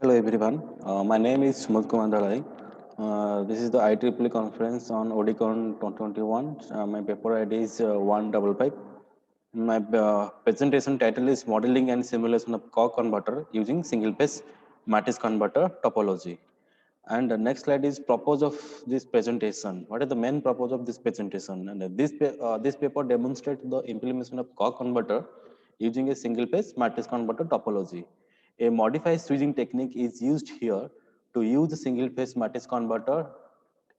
Hello everyone, my name is Sumant Kumar Dalai. This is the IEEE conference on ODCON 2021. My paper ID is 155. My presentation title is Modeling and Simulation of Cock Converter using Single Phase Matrix Converter Topology. And the next slide is purpose of this presentation. What is the main purpose of this presentation? And this paper demonstrates the implementation of Cock converter using a single phase matrix converter topology. A modified switching technique is used here to use the single phase matrix converter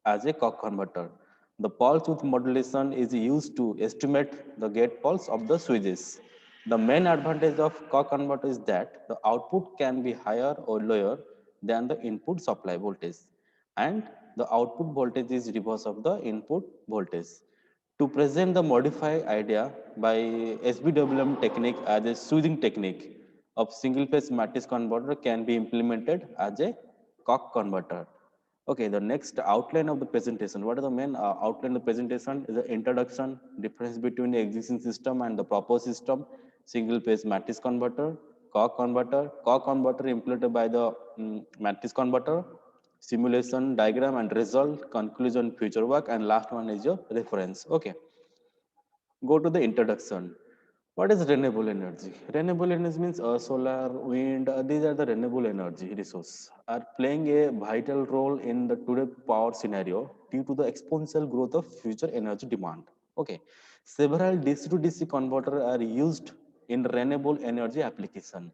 as a Cock converter. The pulse width modulation is used to estimate the gate pulse of the switches. The main advantage of Cock converter is that the output can be higher or lower than the input supply voltage, and the output voltage is reverse of the input voltage. To present the modified idea by SBWM technique as a switching technique of single phase matrix converter can be implemented as a Cock converter. Okay, the next outline of the presentation. What are the main outline of the presentation? Is the introduction, difference between the existing system and the proposed system, single phase matrix converter, Cock converter implemented by the matrix converter, simulation diagram and result, conclusion, future work, and last one is your reference. Okay, go to the introduction. What is renewable energy? Renewable energy means solar, wind, these are the renewable energy resources are playing a vital role in the today power scenario due to the exponential growth of future energy demand. Okay, several DC to DC converter are used in renewable energy application.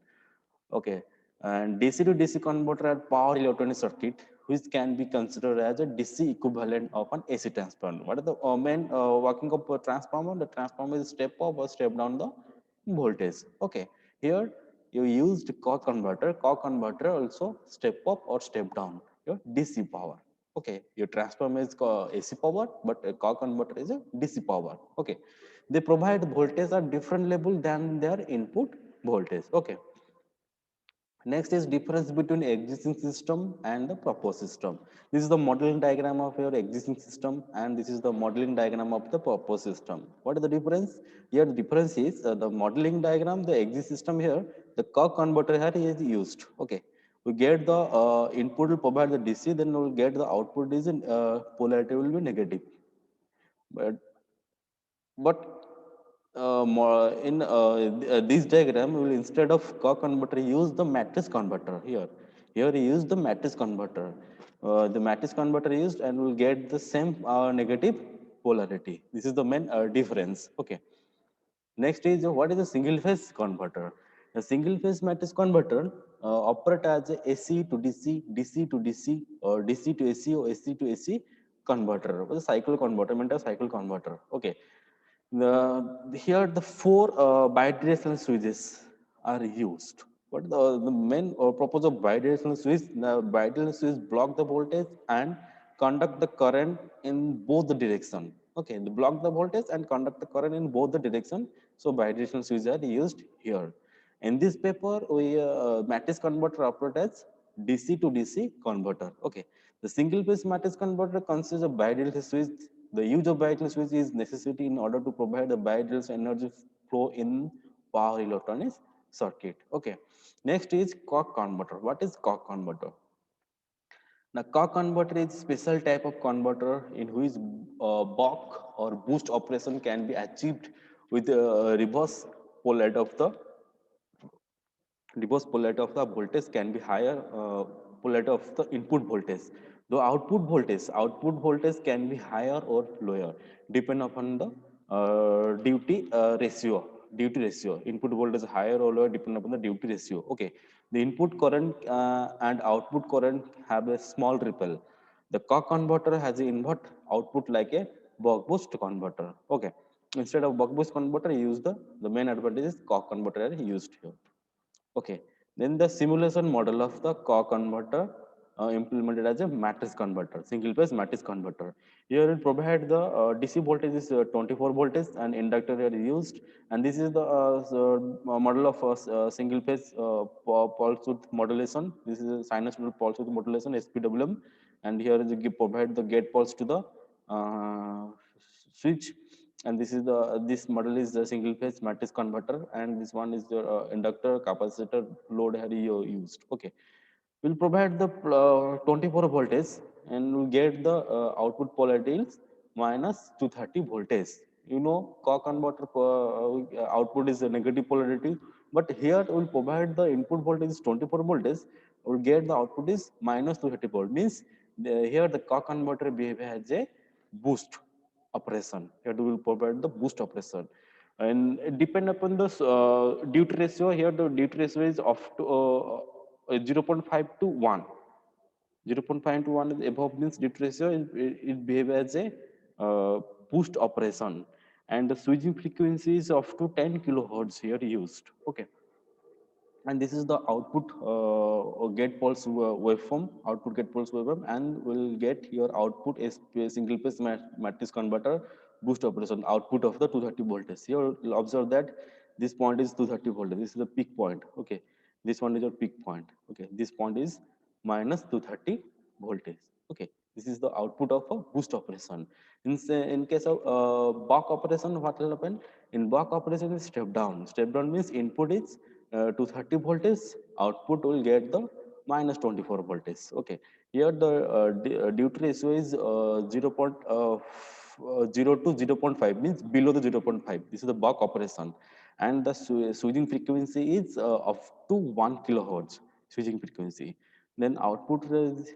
Okay, and DC to DC converter are power electronic circuit which can be considered as a DC equivalent of an AC transformer. What is the main working of a transformer? The transformer is step up or step down the voltage. Okay, here you used Cock converter. Cock converter also step up or step down your DC power. Okay, your transformer is AC power, but a Cock converter is a DC power. Okay, they provide voltage at different level than their input voltage. Okay, next is difference between existing system and the proposed system. This is the modeling diagram of your existing system, and this is the modeling diagram of the proposed system. What is the difference? Here the difference is the modeling diagram, the existing system here, the Cock converter here is used. Okay, we get the input will provide the DC, then we will get the output is in polarity will be negative. But more in this diagram, we will instead of Cock converter use the matrix converter here. Here we use the matrix converter. The matrix converter used and we'll get the same negative polarity. This is the main difference. Okay. Next is what is a single phase converter? A single phase matrix converter operate as a AC to DC, DC to DC, or DC to AC or AC to AC converter. What is a cycle converter? Meant a cycle converter. Okay. Here the four bidirectional switches are used. What the main purpose of bidirectional switch? The bidirectional switch block the voltage and conduct the current in both the direction. Okay, they block the voltage and conduct the current in both the direction. So bidirectional switches are used here. In this paper, we matrix converter operate as DC to DC converter. Okay, the single phase matrix converter consists of bidirectional switch. The use of bidirectional switch is necessity in order to provide the bidirectional energy flow in power electronics circuit. Okay, next is Cock converter. What is Cock converter? Now, Cock converter is special type of converter in which buck or boost operation can be achieved with the reverse polarity of the voltage can be higher polarity of the input voltage. The output voltage can be higher or lower depend upon the duty ratio. Input voltage higher or lower depend upon the duty ratio. Okay, the input current and output current have a small ripple. The Cock converter has an invert output like a buck boost converter. Okay, instead of buck boost converter, use the main advantage is Cock converter are used here. Okay, then the simulation model of the Cock converter implemented as a matrix converter, single phase matrix converter. Here it provide the DC voltage is 24 voltage and inductor here is used, and this is the model of single phase pulse width modulation. This is a sinusoidal pulse width modulation SPWM, and here is provide the gate pulse to the uh, switch, and this model is the single phase matrix converter, and this one is the inductor capacitor load had used. Okay, will provide the 24 voltage and will get the output polarity is minus 230 voltage. You know, Cock converter output is a negative polarity, but here will provide the input voltage is 24 voltage, will get the output is minus 230 volt. Means here the Cock converter behave as a boost operation. Here we will provide the boost operation. And it depend upon the duty ratio. Here the duty ratio is of to 0.5 to 1. 0.5 to 1 is above means duty ratio. It behave as a boost operation. And the switching frequency is of to 10 kilohertz here used. Okay, and this is the output get pulse waveform, output get pulse waveform, and will get your output is single phase matrix converter boost operation output of the 230 voltage. Here you'll observe that this point is 230 voltage, this is the peak point. Okay, this one is your peak point. Okay, this point is minus 230 voltage. Okay, this is the output of a boost operation. In case of buck operation, what will happen? In buck operation is step down. Step down means input is 230 voltage, output will get the minus 24 voltage. Okay, here the duty ratio is 0 to 0.5 means below the 0.5. This is the buck operation, and the switching frequency is up to 1 kilohertz switching frequency. Then output is,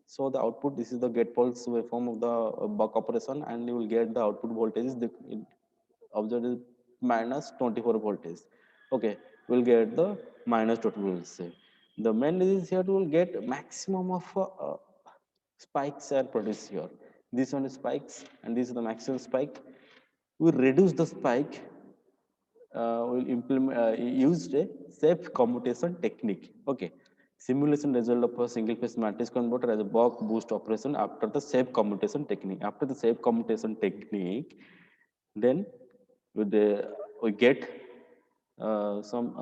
so the output, this is the get pulse waveform of the buck operation, and you will get the output voltage is the observed is minus 24 voltage. Okay, we'll get the minus 20 voltage. The main is here will get maximum of spikes are produced here. This one is spikes, and this is the maximum spike. We reduce the spike, will implement used a safe commutation technique. Okay, simulation result of a single phase matrix converter as a buck boost operation after the safe commutation technique. After the safe commutation technique, then with the we get some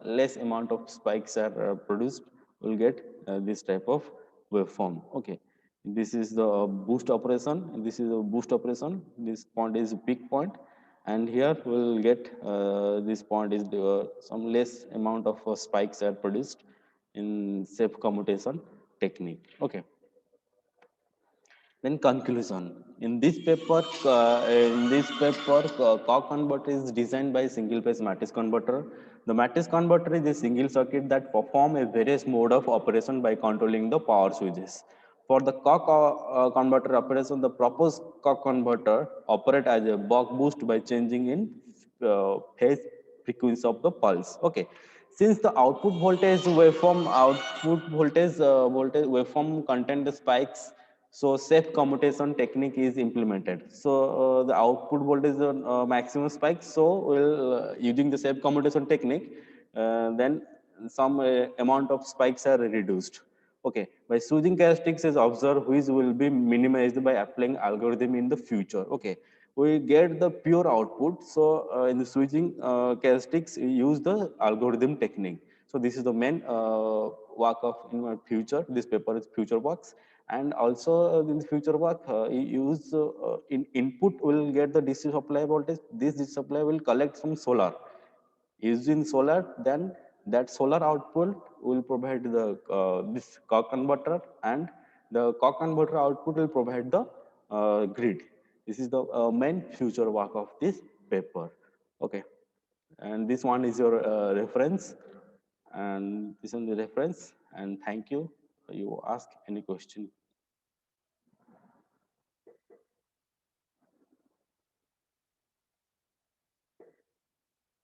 less amount of spikes are produced. We'll get this type of waveform. Okay, this is the boost operation, and this is a boost operation. This point is peak point, and here we'll get this point is some less amount of spikes are produced in safe commutation technique. Okay, then conclusion. In this paper, Cock converter is designed by single phase matrix converter. The matrix converter is a single circuit that perform a various mode of operation by controlling the power switches. For the Cock converter operation, the proposed Cock converter operate as a buck boost by changing in phase frequency of the pulse. Okay, since the output voltage waveform contain the spikes, so safe commutation technique is implemented. So the output voltage is maximum spike. So we'll using the safe commutation technique, then some amount of spikes are reduced. Okay, by switching characteristics is observed which will be minimized by applying algorithm in the future. Okay, we get the pure output. So in the switching characteristics, we use the algorithm technique. So this is the main work of in my future. This paper is future works, and also in the future work, you use in input will get the DC supply voltage. This DC supply will collect from solar. Using solar, then that solar output will provide the this Cock converter, and the Cock converter output will provide the grid. This is the main future work of this paper. Okay, and this one is your reference, and this is the reference. And thank you. You ask any question.